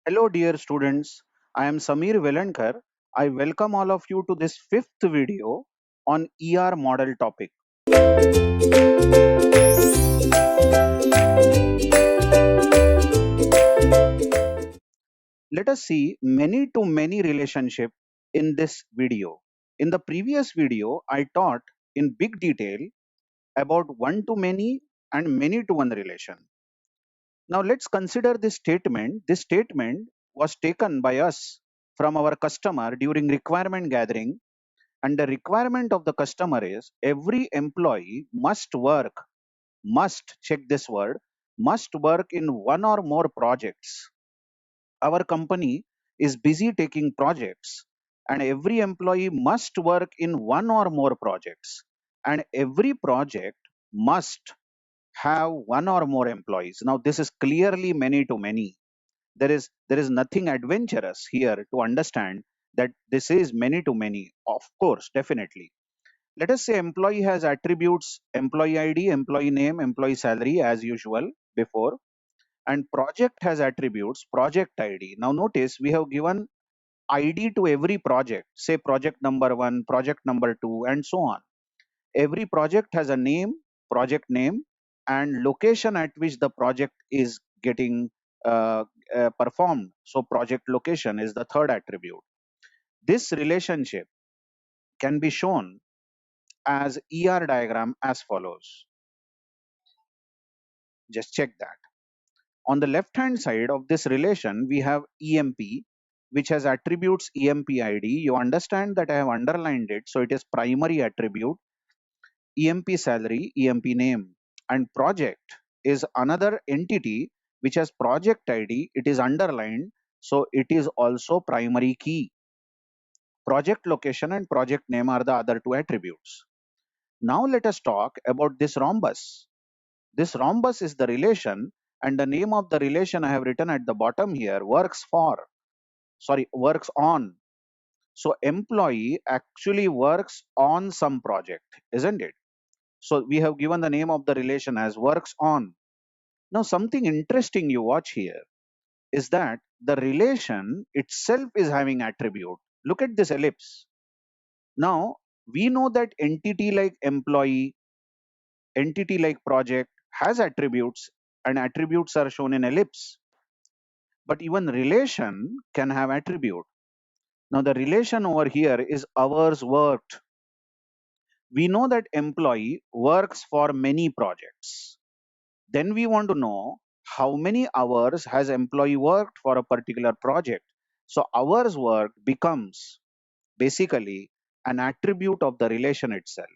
Hello, dear students. I am Samir Velankar. I welcome all of you to this fifth video on ER model topic. Let us see many to many relationship in this video. In the previous video, I taught in big detail about one to many and many to one relation. Now let's consider this statement. This statement was taken by us from our customer during requirement gathering, and the requirement of the customer is every employee must check this word, must work in one or more projects. Our company is busy taking projects, and every employee must work in one or more projects, and every project must have one or more employees. Now this is clearly many to many. There is nothing adventurous here to understand that this is many to many. Of course, definitely. Let us say employee has attributes employee ID, employee name, employee salary as usual before, and project has attributes project ID. Now notice we have given ID to every project, say project number 1, project number 2, and so on. Every project has a name, project name, and location at which the project is getting performed. So project location is the third attribute. This relationship can be shown as ER diagram as follows. Just check that. On the left hand side of this relation, we have EMP, which has attributes EMP ID. You understand that I have underlined it, so it is primary attribute. EMP salary, EMP name, and project is another entity which has project ID. It is underlined, so it is also primary key. Project location and project name are the other two attributes. Now let us talk about this rhombus. This rhombus is the relation, and the name of the relation I have written at the bottom here, works on. So employee actually works on some project, isn't it? So we have given the name of the relation as works on. Now something interesting you watch here is that the relation itself is having attribute. Look at this ellipse. Now we know that entity like employee, entity like project has attributes, and attributes are shown in ellipse. But even relation can have attribute. Now the relation over here is hours worked. We know that employee works for many projects. Then we want to know how many hours has employee worked for a particular project. So hours worked becomes basically an attribute of the relation itself.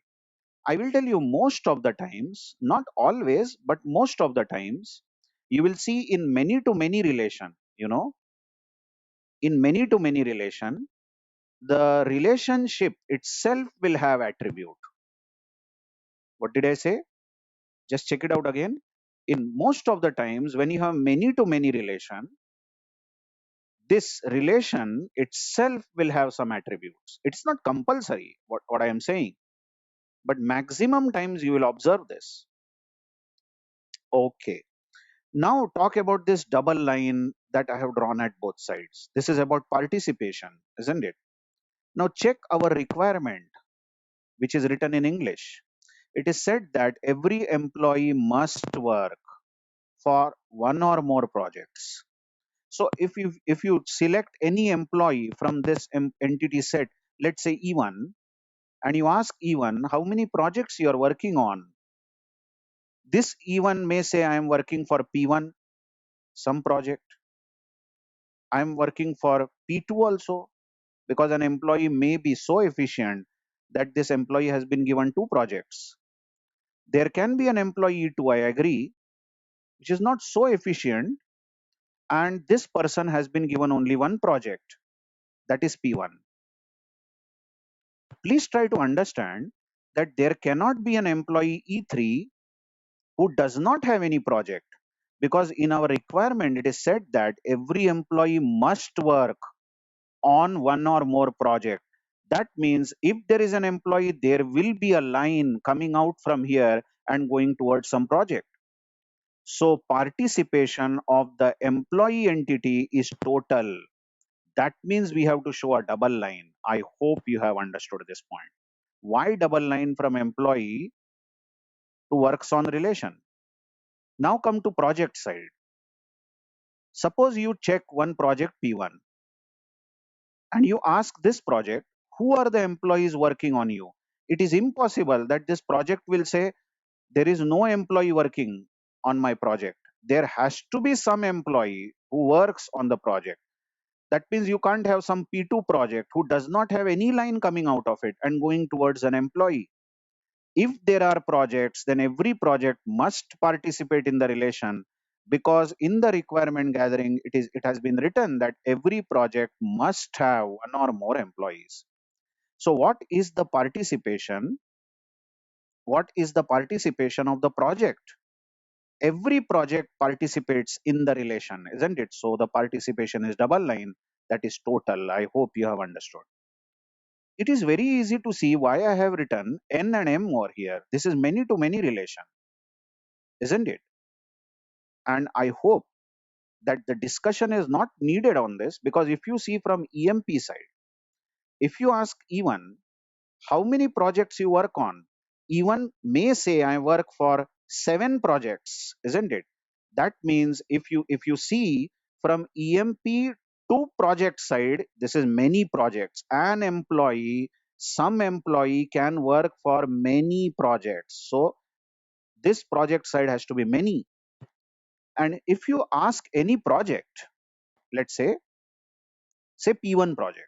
I will tell you most of the times, not always, but most of the times, you will see in many to many relation, in many to many relation, the relationship itself will have attribute. What did I say? Just check it out again. In most of the times, when you have many to many relation, this relation itself will have some attributes. It's not compulsory, what I am saying, but maximum times you will observe this. Okay. Now talk about this double line that I have drawn at both sides. This is about participation, isn't it? Now check our requirement, which is written in English. It is said that every employee must work for one or more projects. So if you select any employee from this entity set, let's say E1, and you ask E1 how many projects you are working on, this E1 may say I am working for P1, some project. I am working for P2 also, because an employee may be so efficient that this employee has been given two projects. There can be an employee E2, I agree, which is not so efficient, and this person has been given only one project, that is P1. Please try to understand that there cannot be an employee E3 who does not have any project, because in our requirement it is said that every employee must work on one or more project. That means if there is an employee, there will be a line coming out from here and going towards some project. So participation of the employee entity is total. That means we have to show a double line. I hope you have understood this point. Why double line from employee to works on relation? Now come to project side. Suppose you check one project P1 and you ask this project, who are the employees working on you? It is impossible that this project will say, there is no employee working on my project. There has to be some employee who works on the project. That means you can't have some P2 project who does not have any line coming out of it and going towards an employee. If there are projects, then every project must participate in the relation, because in the requirement gathering, it has been written that every project must have one or more employees. So what is the participation? What is the participation of the project? Every project participates in the relation, isn't it? So the participation is double line, that is total. I hope you have understood. It is very easy to see why I have written N and M over here. This is many to many relation, isn't it? And I hope that the discussion is not needed on this, because if you see from EMP side, if you ask E1 how many projects you work on, E1 may say I work for 7 projects, isn't it? That means if you see from EMP to project side, this is many projects. An employee, some employee can work for many projects. So this project side has to be many. And if you ask any project, let's say P1 project,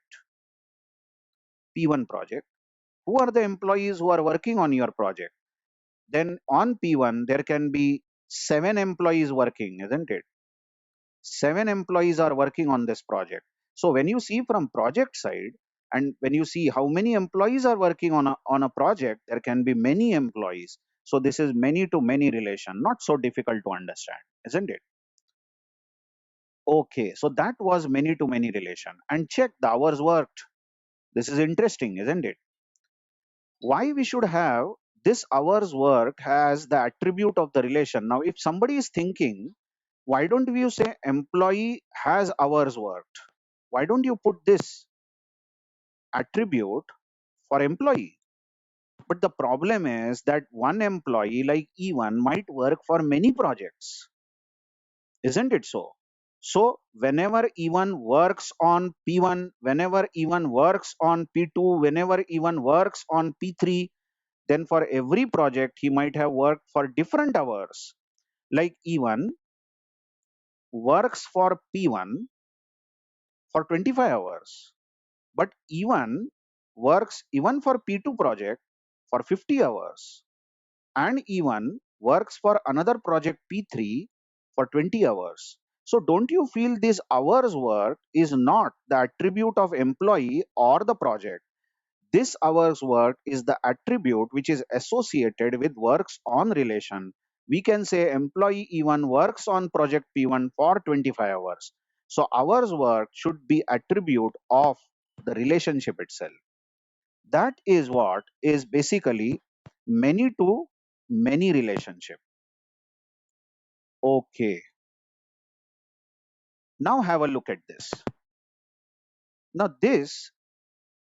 P1 project, who are the employees who are working on your project? Then on P1 there can be 7 employees working, isn't it? 7 employees are working on this project. So when you see from project side, and when you see how many employees are working on a project, there can be many employees. So this is many to many relation, not so difficult to understand, isn't it? Okay, so that was many to many relation. And check the hours worked. This is interesting, isn't it? Why we should have this hours worked as the attribute of the relation? Now if somebody is thinking, why don't you say employee has hours worked? Why don't you put this attribute for employee? But the problem is that one employee like E1 might work for many projects, isn't it so? So whenever E1 works on P1, whenever E1 works on P2, whenever E1 works on P3, then for every project he might have worked for different hours. Like E1 works for P1 for 25 hours, but E1 works even for P2 project for 50 hours, and E1 works for another project P3 for 20 hours. So don't you feel this hours work is not the attribute of employee or the project? This hours work is the attribute which is associated with works on relation. We can say employee E1 works on project P1 for 25 hours. So hours work should be attribute of the relationship itself. That is what is basically many to many relationship. Okay, now have a look at this. Now this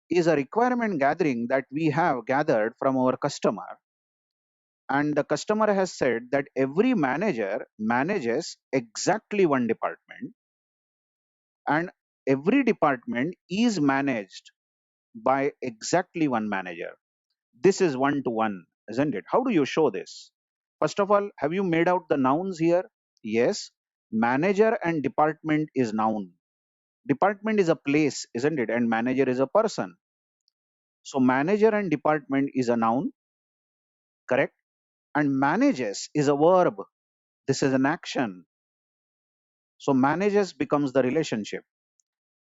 is a requirement gathering that we have gathered from our customer, and the customer has said that every manager manages exactly one department, and every department is managed by exactly one manager. This is one to one, isn't it? How do you show this? First of all, have you made out the nouns here? Yes, manager and department is noun. Department is a place, isn't it? And manager is a person. So manager and department is a noun, correct? And manages is a verb. This is an action. So manages becomes the relationship.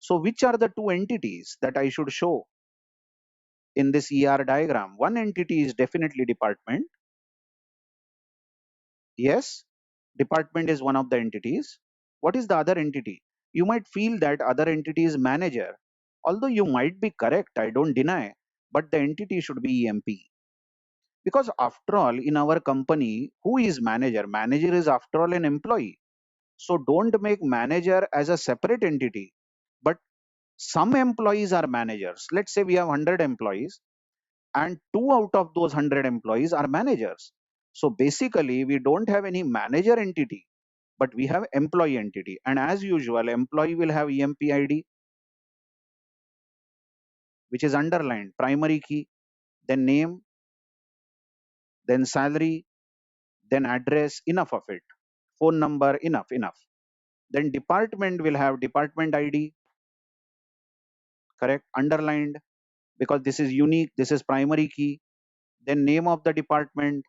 So which are the two entities that I should show in this ER diagram? One entity is definitely department. Yes, department is one of the entities. What is the other entity? You might feel that other entity is manager. Although you might be correct, I don't deny, but the entity should be EMP. Because after all, in our company, who is manager? Manager is after all an employee. So don't make manager as a separate entity. But some employees are managers. Let's say we have 100 employees and 2 out of those 100 employees are managers. So basically, we don't have any manager entity, but we have employee entity. And as usual, employee will have EMP ID, which is underlined, primary key, then name, then salary, then address, enough of it. Phone number, enough. Then department will have department ID, correct, underlined, because this is unique, this is primary key, then name of the department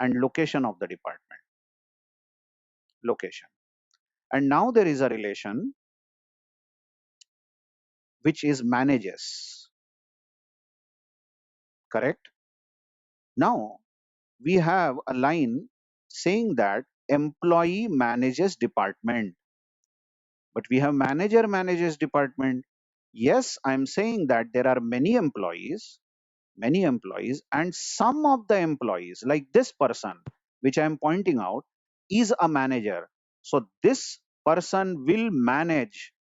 and location of the department, location. And now there is a relation which is manages, correct. Now we have a line saying that employee manages department, but we have manager manages department. Yes, I'm saying that there are many employees, and some of the employees, like this person which I am pointing out, is a manager. So this person will manage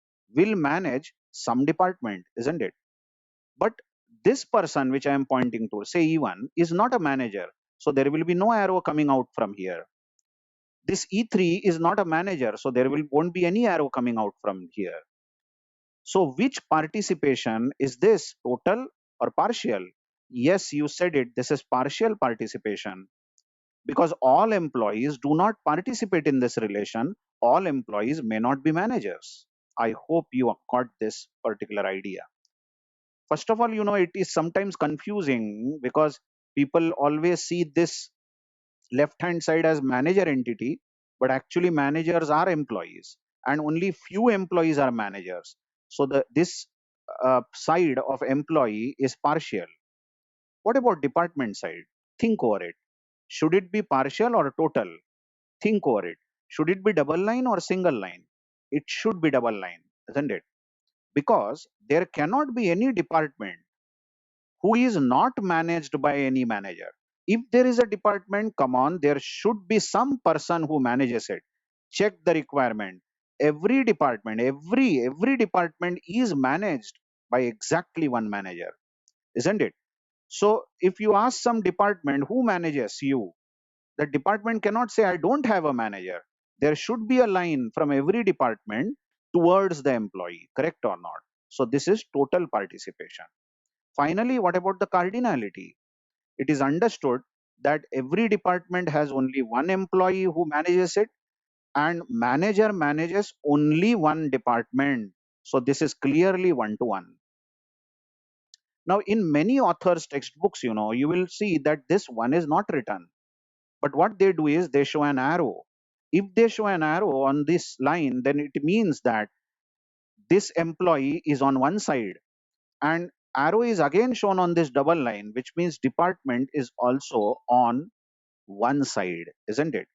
some department, isn't it? But this person which I am pointing to, say E1, is not a manager, so there will be no arrow coming out from here. This E3 is not a manager, so there won't be any arrow coming out from here. So which participation is this, total or partial? Yes, you said it, this is partial participation, because all employees do not participate in this relation. All employees may not be managers. I hope you got this particular idea. First of all, it is sometimes confusing because people always see this left hand side as manager entity, but actually managers are employees and only few employees are managers. So this side of employee is partial. What about department side? Think over it. Should it be partial or total? Think over it. Should it be double line or single line? It should be double line, isn't it? Because there cannot be any department who is not managed by any manager. If there is a department, come on, there should be some person who manages it. Check the requirement. Every department, every department is managed by exactly one manager, isn't it? So if you ask some department who manages you, the department cannot say, I don't have a manager. There should be a line from every department towards the employee, correct or not? So this is total participation. Finally, what about the cardinality? It is understood that every department has only one employee who manages it, and manager manages only one department. So this is clearly one to one. Now, in many authors' textbooks, you will see that this one is not written. But what they do is they show an arrow. If they show an arrow on this line, then it means that this employee is on one side, and arrow is again shown on this double line, which means department is also on one side, isn't it?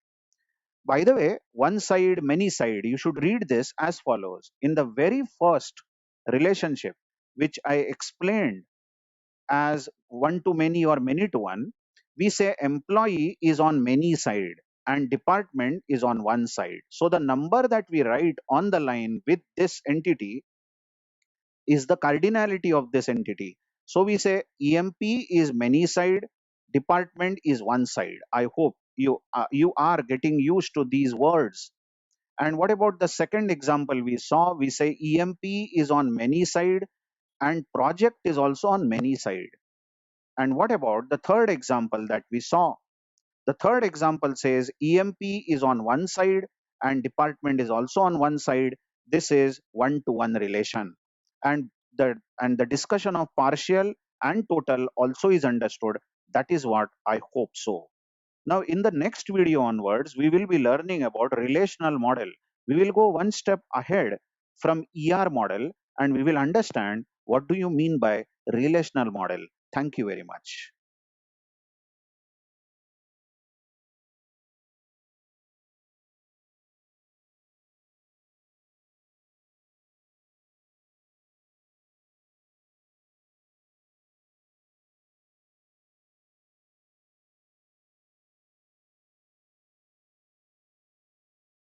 By the way, one side, many side, you should read this as follows. In the very first relationship, which I explained as one to many or many to one, we say employee is on many side and department is on one side. So the number that we write on the line with this entity is the cardinality of this entity. So we say EMP is many side, department is one side. I hope you are getting used to these words. And what about the second example we saw? We say EMP is on many side and project is also on many side. And what about the third example that we saw? The third example says EMP is on one side and department is also on one side. This is one to one relation. And the discussion of partial and total also is understood. That is what I hope so. Now in the next video onwards, we will be learning about relational model. We will go one step ahead from ER model and we will understand what do you mean by relational model. Thank you very much.